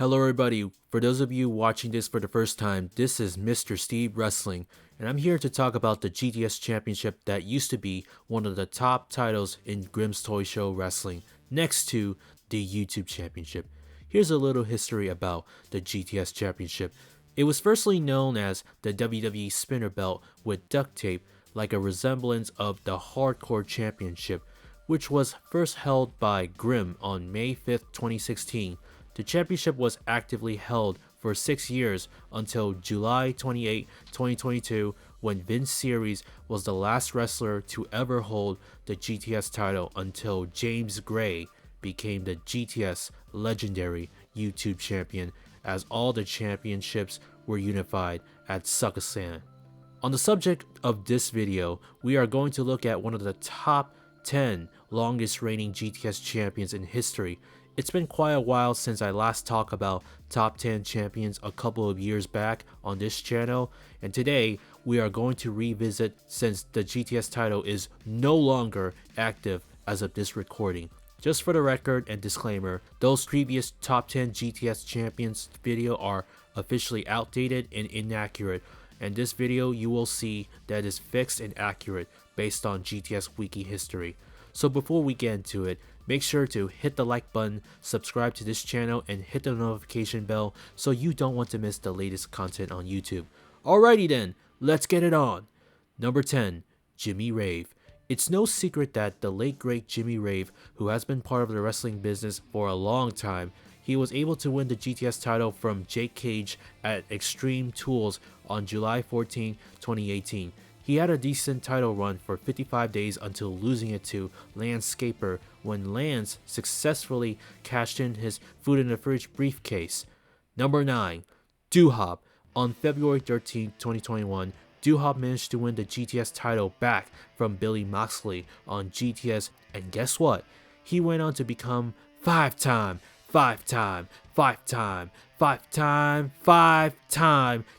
Hello everybody, for those of you watching this for the first time, this is Mr. Steve Wrestling, and I'm here to talk about the GTS Championship that used to be one of the top titles in Grimm's Toy Show Wrestling, next to the YouTube Championship. Here's a little history about the GTS Championship. It was firstly known as the WWE Spinner Belt with duct tape, like a resemblance of the Hardcore Championship, which was first held by Grimm on May 5th, 2016. The championship was actively held for 6 years until July 28, 2022, when Vince Series was the last wrestler to ever hold the GTS title until James Gray became the GTS Legendary YouTube Champion, as all the championships were unified at Succotan. On the subject of this video, we are going to look at one of the top 10 longest reigning GTS champions in history. It's been quite a while since I last talked about top 10 champions a couple of years back on this channel, and today we are going to revisit since the GTS title is no longer active as of this recording. Just for the record and disclaimer, those previous top 10 GTS champions video are officially outdated and inaccurate, and this video you will see that is fixed and accurate based on GTS wiki history. So before we get into it, make sure to hit the like button, subscribe to this channel, and hit the notification bell so you don't want to miss the latest content on YouTube. Alrighty then, let's get it on. Number 10, Jimmy Rave. It's no secret that the late great Jimmy Rave, who has been part of the wrestling business for a long time, he was able to win the GTS title from Jake Cage at Extreme Tools on July 14, 2018. He had a decent title run for 55 days until losing it to Landscaper when Lance successfully cashed in his food in the fridge briefcase. Number 9, Doo-Hop. On February 13, 2021, Doo-Hop managed to win the GTS title back from Billy Moxley on GTS, and guess what? He went on to become five-time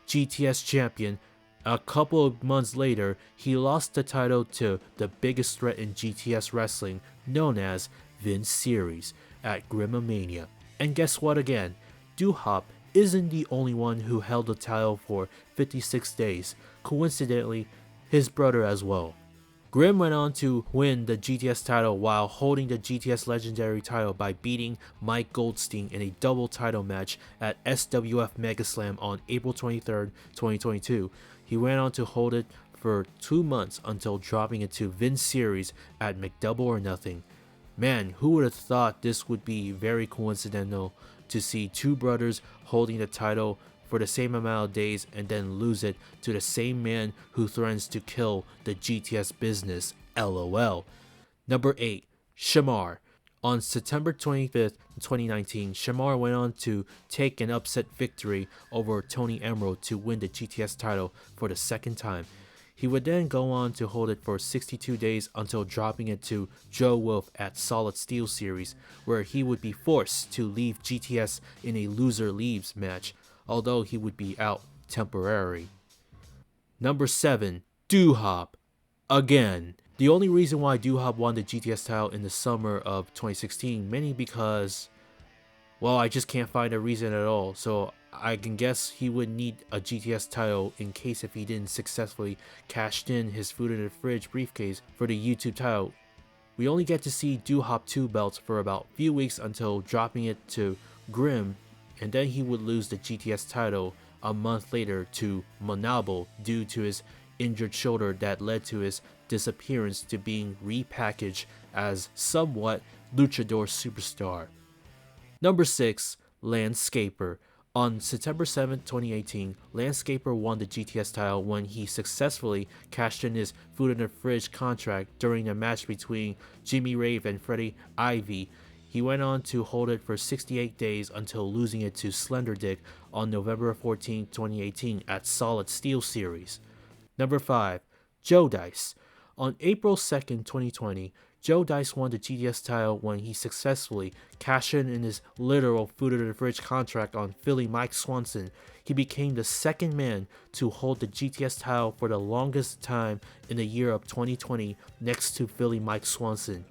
GTS champion. A couple of months later, he lost the title to the biggest threat in GTS wrestling, known as Vince Series, at Grimmomania. And guess what again? Doo-Hop isn't the only one who held the title for 56 days. Coincidentally, his brother as well. Grimm went on to win the GTS title while holding the GTS Legendary title by beating Mike Goldstein in a double title match at SWF Megaslam on April 23, 2022. He went on to hold it for 2 months until dropping it to Vince Series at McDouble or Nothing. Man, who would have thought this would be very coincidental to see two brothers holding the title for the same amount of days and then lose it to the same man who threatens to kill the GTS business, LOL. Number 8, Shamar. On September 25th, 2019, Shamar went on to take an upset victory over Tony Emerald to win the GTS title for the second time. He would then go on to hold it for 62 days until dropping it to Joe Wolf at Solid Steel Series, where he would be forced to leave GTS in a loser leaves match, although he would be out temporarily. Number 7, Doo-Hop. Again. The only reason why Doo-Hop won the GTS title in the summer of 2016, mainly because, well, I just can't find a reason at all, so I can guess he would need a GTS title in case if he didn't successfully cash in his food in the fridge briefcase for the YouTube title. We only get to see Doo-Hop 2 belts for about a few weeks until dropping it to Grimm, and then he would lose the GTS title a month later to Monabo due to his injured shoulder that led to his disappearance to being repackaged as somewhat luchador superstar. Number 6, Landscaper. On September 7, 2018, Landscaper won the GTS title when he successfully cashed in his food in the fridge contract during a match between Jimmy Rave and Freddie Ivy. He went on to hold it for 68 days until losing it to Slender Dick on November 14, 2018 at Solid Steel Series. Number 5, Joe Dice. On April 2nd, 2020, Joe Dice won the GTS title when he successfully cashed in his literal food in the fridge contract on Philly Mike Swanson. He became the second man to hold the GTS title for the longest time in the year of 2020 next to Philly Mike Swanson.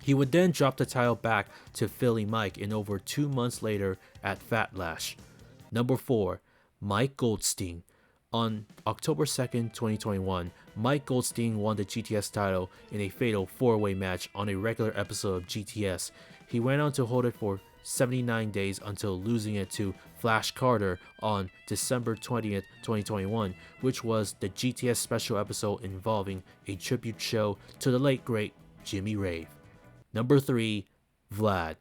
He would then drop the title back to Philly Mike in over 2 months later at Fatlash. Number 4. Mike Goldstein. On October 2nd, 2021, Mike Goldstein won the GTS title in a fatal 4-way match on a regular episode of GTS. He went on to hold it for 79 days until losing it to Flash Carter on December 20th, 2021, which was the GTS special episode involving a tribute show to the late great Jimmy Rave. Number 3. Vlad.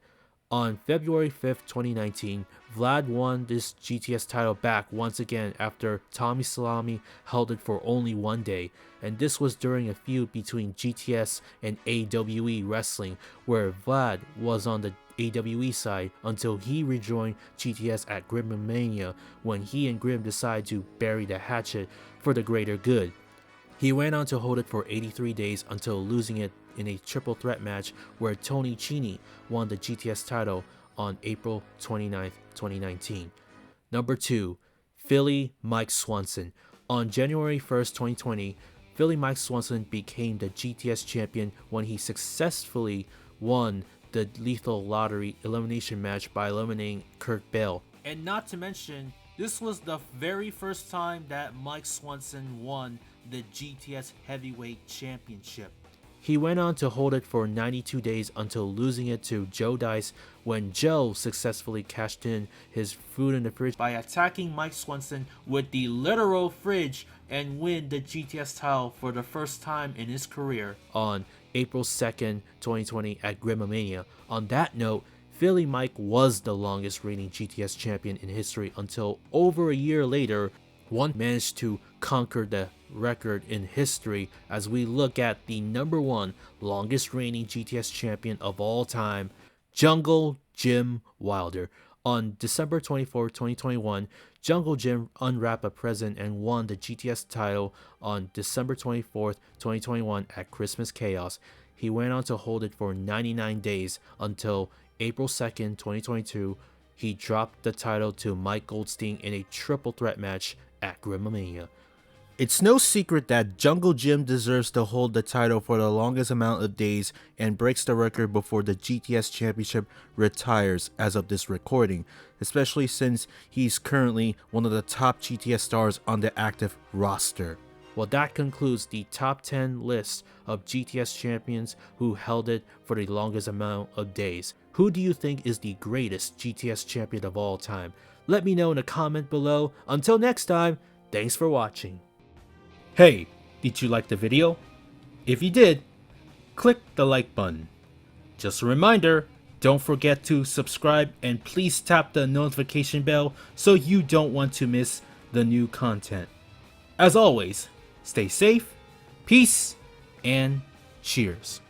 On February 5th, 2019, Vlad won this GTS title back once again after Tommy Salami held it for only 1 day, and this was during a feud between GTS and AWE Wrestling, where Vlad was on the AWE side until he rejoined GTS at Grimomania when he and Grim decided to bury the hatchet for the greater good. He went on to hold it for 83 days until losing it in a triple threat match where Tony Cini won the GTS title on April 29, 2019. Number 2. Philly Mike Swanson. On January 1st, 2020, Philly Mike Swanson became the GTS champion when he successfully won the Lethal Lottery elimination match by eliminating Kurt Bell. And not to mention, this was the very first time that Mike Swanson won the GTS Heavyweight Championship. He went on to hold it for 92 days until losing it to Joe Dice when Joe successfully cashed in his food in the fridge by attacking Mike Swanson with the literal fridge and win the GTS title for the first time in his career on April 2nd, 2020 at Grimomania. On that note, Philly Mike was the longest reigning GTS champion in history until over a year later, one managed to conquer the record in history as we look at the number 1 longest reigning GTS champion of all time, Jungle Jim Wilder. On December 24, 2021, Jungle Jim unwrapped a present and won the GTS title on December 24, 2021 at Christmas Chaos. He went on to hold it for 99 days until April 2nd, 2022. He dropped the title to Mike Goldstein in a triple threat match at Grimomania. It's no secret that Jungle Jim deserves to hold the title for the longest amount of days and breaks the record before the GTS Championship retires as of this recording, especially since he's currently one of the top GTS stars on the active roster. Well, that concludes the top 10 list of GTS champions who held it for the longest amount of days. Who do you think is the greatest GTS champion of all time? Let me know in a comment below. Until next time, thanks for watching. Hey, did you like the video? If you did, click the like button. Just a reminder, don't forget to subscribe and please tap the notification bell so you don't want to miss the new content. As always, stay safe, peace, and cheers.